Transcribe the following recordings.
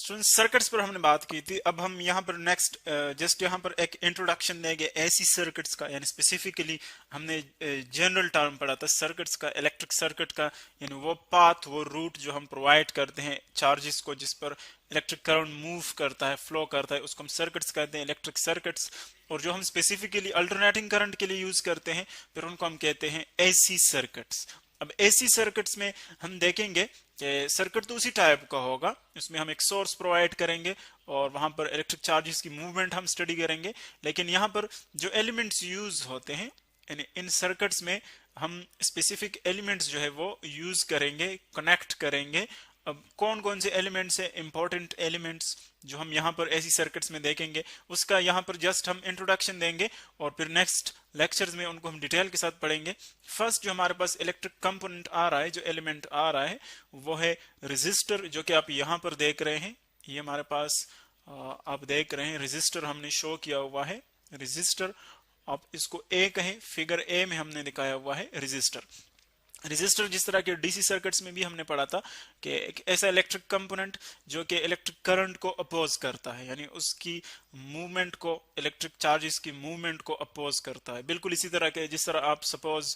Student circuits पर हमने बात की थी। अब हम यहाँ पर नेक्स्ट जस्ट यहाँ पर एक इंट्रोडक्शन देंगे एसी सर्किट्स का, यानी स्पेसिफिकली हमने जनरल टर्म पढ़ा था सर्किट्स का, इलेक्ट्रिक सर्किट का, यानी वो पाथ, वो रूट जो हम प्रोवाइड करते हैं चार्जेस को, जिस पर इलेक्ट्रिक करंट मूव करता है, फ्लो करता है, उसको हम सर्किट्स कहते हैं, इलेक्ट्रिक सर्किट्स। और जो हम स्पेसिफिकली अल्टरनेटिंग करंट के लिए यूज करते हैं फिर उनको हम कहते हैं एसी सर्किट्स। अब एसी सर्किट्स में हम देखेंगे कि सर्किट तो उसी टाइप का होगा, उसमें हम एक सोर्स प्रोवाइड करेंगे और वहां पर इलेक्ट्रिक चार्जेस की मूवमेंट हम स्टडी करेंगे। लेकिन यहाँ पर जो एलिमेंट्स यूज होते हैं यानी इन सर्किट्स में हम स्पेसिफिक एलिमेंट्स जो है वो यूज करेंगे, कनेक्ट करेंगे। अब कौन कौन से एलिमेंट्स है, इंपॉर्टेंट एलिमेंट्स जो हम यहाँ पर ऐसी सर्किट्स में देखेंगे, उसका यहाँ पर जस्ट हम इंट्रोडक्शन देंगे और फिर नेक्स्ट लेक्चर्स में उनको हम डिटेल के साथ पढ़ेंगे। फर्स्ट जो हमारे पास इलेक्ट्रिक कंपोनेंट आ रहा है, जो एलिमेंट आ रहा है वो है रेजिस्टर, जो कि आप यहाँ पर देख रहे हैं। ये हमारे पास आप देख रहे हैं रेजिस्टर हमने शो किया हुआ है, रेजिस्टर आप इसको ए कहें, फिगर ए में हमने दिखाया हुआ है रेजिस्टर। रेजिस्टर जिस तरह के डीसी सर्किट्स में भी हमने पढ़ा था कि एक ऐसा इलेक्ट्रिक कंपोनेंट जो कि इलेक्ट्रिक करंट को अपोज करता है, यानी उसकी मूवमेंट को, इलेक्ट्रिक चार्जेस की मूवमेंट को अपोज करता है। बिल्कुल इसी तरह के जिस तरह आप सपोज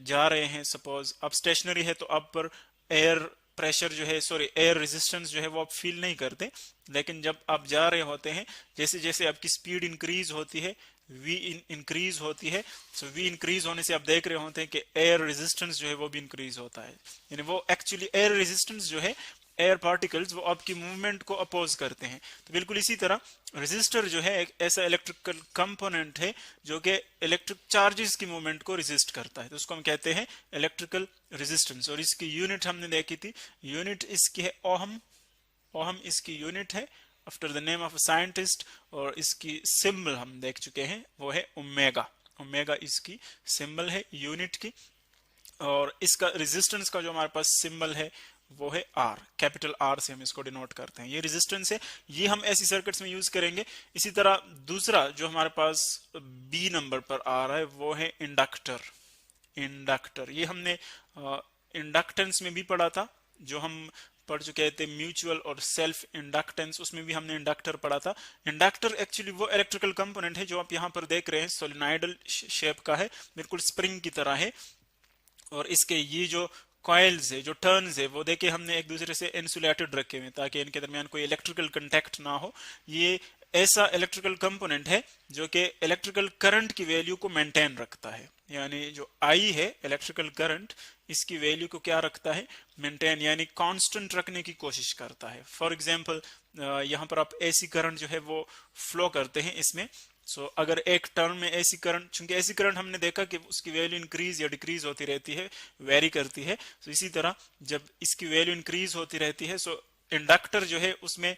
जा रहे हैं, सपोज आप स्टेशनरी है तो आप पर एयर प्रेशर जो है, सॉरी एयर रेजिस्टेंस जो है वो आप फील नहीं करते, लेकिन जब आप जा रहे होते हैं जैसे जैसे आपकी स्पीड इंक्रीज होती है, V इंक्रीज होती है, सो V इंक्रीज होने से आप देख रहे होते हैं कि एयर रेजिस्टेंस जो है वो भी इंक्रीज होता है। यानी वो एक्चुअली एयर रेजिस्टेंस जो है, एयर पार्टिकल्स वो आपकी मूवमेंट को अपोज करते हैं। तो बिल्कुल इसी तरह रेजिस्टर जो है एक ऐसा इलेक्ट्रिकल कंपोनेंट है जो कि इलेक्ट्रिक चार्जेस की मूवमेंट को रेजिस्ट करता है, तो उसको हम कहते हैं इलेक्ट्रिकल रेजिस्टेंस। और इसकी यूनिट हमने देखी थी, यूनिट इसकी है ओहम, ओहम इसकी यूनिट है after the name of a scientist. और इसकी सिंबल हम देख चुके हैं वो है ओमेगा, ओमेगा इसकी सिंबल है यूनिट की। और इसका रेजिस्टेंस का जो हमारे पास सिंबल है वो है आर, कैपिटल आर से हम इसको डिनोट करते हैं। ये रेजिस्टेंस है, ये हम ऐसी सर्किट्स में यूज करेंगे। इसी तरह दूसरा जो हमारे पास बी नंबर पर आ रहा है वो है इंडक्टर। इंडक्टर ये हमने इंडक्टेंस में भी पढ़ा था, जो हम पढ़ चुके थे म्यूचुअल और सेल्फ इंडक्टेंस, उसमें भी हमने इंडक्टर पढ़ा था। इंडक्टर एक्चुअली वो इलेक्ट्रिकल कंपोनेंट है जो आप यहाँ पर देख रहे हैं, सोलिनॉइडल शेप का है, बिल्कुल स्प्रिंग की तरह है। और इसके ये जो कॉइल्स है, जो टर्न्स है, वो देखे हमने एक दूसरे से इंसुलेटेड रखे हुए ताकि इनके दरमियान कोई इलेक्ट्रिकल कंटेक्ट ना हो। ये ऐसा इलेक्ट्रिकल कंपोनेंट है जो कि इलेक्ट्रिकल करंट की वैल्यू को मेंटेन रखता है, यानी जो आई है इलेक्ट्रिकल करंट, इसकी वैल्यू को क्या रखता है, मेंटेन, यानी कांस्टेंट रखने की कोशिश करता है। फॉर एग्जांपल यहाँ पर आप एसी करंट जो है वो फ्लो करते हैं इसमें, सो अगर एक टर्न में एसी करंट, चूंकि एसी करंट हमने देखा कि उसकी वैल्यू इंक्रीज या डिक्रीज होती रहती है, वेरी करती है, तो इसी तरह जब इसकी वैल्यू इंक्रीज होती रहती है, सो इंडक्टर जो है उसमें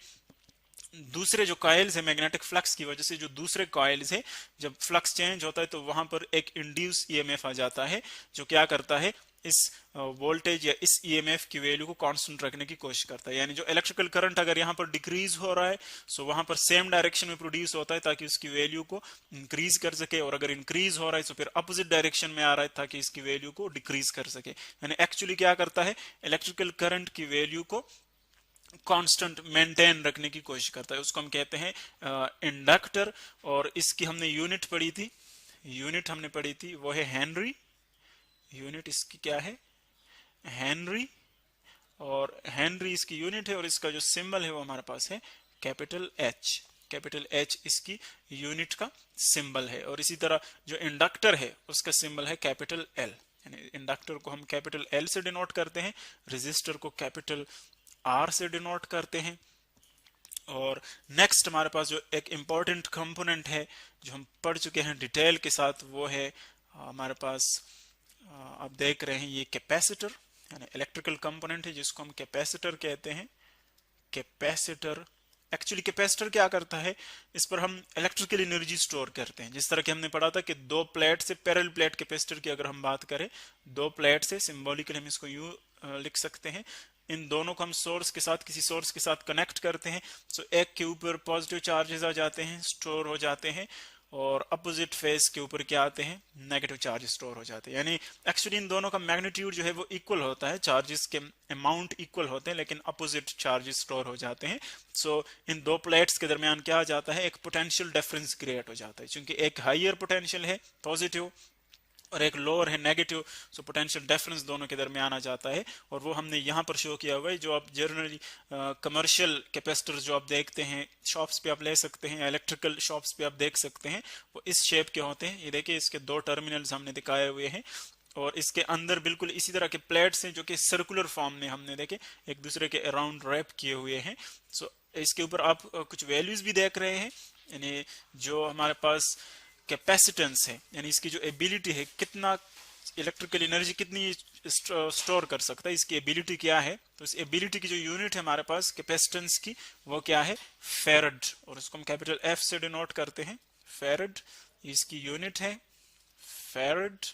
दूसरे जो कॉइल्स है मैग्नेटिक फ्लक्स की वजह से, जो दूसरे कॉइल्स है जब फ्लक्स चेंज होता है तो वहां पर एक इंड्यूस ईएमएफ आ जाता है जो क्या करता है, इस वोल्टेज या इस ईएमएफ की वैल्यू को कांस्टेंट रखने की कोशिश करता है। यानी जो इलेक्ट्रिकल करंट अगर यहाँ पर डिक्रीज हो रहा है सो वहां पर सेम डायरेक्शन में प्रोड्यूस होता है ताकि उसकी वैल्यू को इंक्रीज कर सके, और अगर इंक्रीज हो रहा है तो फिर अपोजिट डायरेक्शन में आ रहा है ताकि इसकी वैल्यू को डिक्रीज कर सके। यानी एक्चुअली क्या करता है, इलेक्ट्रिकल करंट की वैल्यू को कांस्टेंट मेंटेन रखने की कोशिश करता है, उसको हम कहते हैं इंडक्टर। और इसकी हमने यूनिट पढ़ी थी, यूनिट हमने पढ़ी थी वो है हेनरी, यूनिट इसकी क्या है, हेनरी। और हेनरी इसकी यूनिट है और इसका जो सिंबल है वो हमारे पास है कैपिटल एच, कैपिटल एच इसकी यूनिट का सिंबल है। और इसी तरह जो इंडक्टर है उसका सिंबल है कैपिटल एल, यानी इंडक्टर को हम कैपिटल एल से डिनोट करते हैं, रेजिस्टर को कैपिटल आर से डिनोट करते हैं। और नेक्स्ट हमारे पास जो एक इंपॉर्टेंट कंपोनेंट है जो हम पढ़ चुके हैं डिटेल के साथ वो है हमारे पास आप देख रहे हैं ये कैपेसिटर, यानी इलेक्ट्रिकल कंपोनेंट है जिसको हम कैपेसिटर कहते हैं। कैपेसिटर एक्चुअली कैपेसिटर क्या करता है, इस पर हम इलेक्ट्रिकल एनर्जी स्टोर करते हैं। जिस तरह कि हमने पढ़ा था कि दो प्लेट से पैरेलल प्लेट कैपेसिटर की अगर हम बात करें, दो प्लेट से सिंबॉलिकली हम इसको यूं लिख सकते हैं, इन दोनों को हम सोर्स के साथ, किसी सोर्स के साथ कनेक्ट करते हैं, सो एक के ऊपर पॉजिटिव चार्जेस आ जाते हैं, स्टोर हो जाते हैं, और अपोजिट फेस के ऊपर क्या आते हैं, नेगेटिव चार्ज स्टोर हो जाते हैं। यानी एक्चुअली इन दोनों का मैग्नीट्यूड जो है वो इक्वल होता है, चार्जेस के अमाउंट इक्वल होते हैं, लेकिन अपोजिट चार्जेस स्टोर हो जाते हैं। सो इन दो प्लेट्स के दरमियान क्या आ जाता है, एक पोटेंशियल डिफरेंस क्रिएट हो जाता है, क्योंकि एक हाइयर पोटेंशियल है पॉजिटिव और एक लोअर है नेगेटिव। सो पोटेंशियल डिफरेंस दोनों के दरमियान आ जाता है, और वो हमने यहाँ पर शो किया हुआ है। जो आप जनरली कमर्शियल कैपेसिटर्स जो आप देखते हैं शॉप्स पे आप ले सकते हैं, इलेक्ट्रिकल शॉप्स पे आप देख सकते हैं, वो इस शेप के होते हैं। ये देखिए इसके दो टर्मिनल्स हमने दिखाए हुए हैं, और इसके अंदर बिल्कुल इसी तरह के प्लेट्स हैं जो कि सर्कुलर फॉर्म में हमने देखे एक दूसरे के अराउंड रैप किए हुए हैं। सो इसके ऊपर आप कुछ वैल्यूज भी देख रहे हैं, यानी जो हमारे पास कैपेसिटेंस है, यानी इसकी जो एबिलिटी है, कितना इलेक्ट्रिकल एनर्जी कितनी स्टोर कर सकता है, इसकी एबिलिटी क्या है। तो इस एबिलिटी की जो यूनिट है हमारे पास कैपेसिटेंस की, वो क्या है, फेरड, और इसको हम कैपिटल एफ से डिनोट करते हैं, फेरड इसकी यूनिट है, फेरड।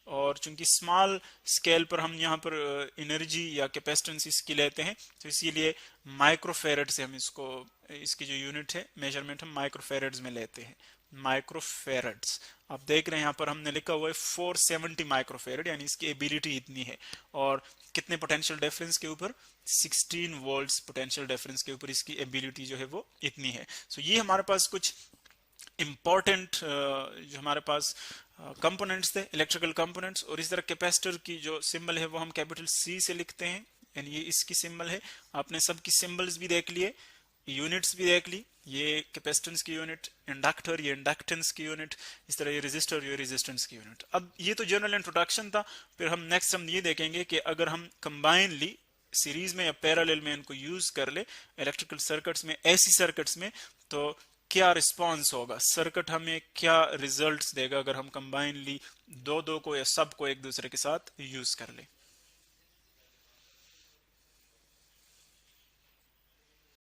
और चूंकि स्मॉल स्केल पर हम यहाँ पर एनर्जी या कैपेसिटेंस इसकी लेते हैं, तो इसीलिए माइक्रोफेरेड से हम इसको, इसकी जो यूनिट है मेजरमेंट हम माइक्रोफेरेड्स में लेते हैं, माइक्रोफेरेड्स। आप देख रहे हैं यहाँ पर हमने लिखा हुआ है 470 माइक्रोफेरेड, यानी इसकी एबिलिटी इतनी है। और कितने पोटेंशियल डिफरेंस के ऊपर, 16 वोल्ट्स पोटेंशियल डिफरेंस के ऊपर इसकी एबिलिटी जो है वो इतनी है। सो ये हमारे पास कुछ इम्पॉर्टेंट जो हमारे पास कंपोनेंट्स थे, इलेक्ट्रिकल कंपोनेंट्स। और इस तरह कैपेसिटर की जो सिंबल है वो हम कैपिटल सी से लिखते हैं, यानी ये इसकी सिंबल है। आपने सबकी सिंबल्स भी देख लिए, यूनिट्स भी देख ली, ये कैपेसिटेंस की यूनिट, इंडक्टर ये इंडक्टेंस की यूनिट, इस तरह ये रेजिस्टर ये रेजिस्टेंस की यूनिट। अब ये तो जनरल इंट्रोडक्शन था। फिर हम नेक्स्ट हम ये देखेंगे कि अगर हम कंबाइनली सीरीज में या पैरेलल में इनको यूज कर ले इलेक्ट्रिकल सर्किट्स में, ऐसी सर्किट्स में, तो क्या रिस्पांस होगा, सर्किट हमें क्या रिजल्ट्स देगा अगर हम कंबाइनली दो को या सब को एक दूसरे के साथ यूज कर ले।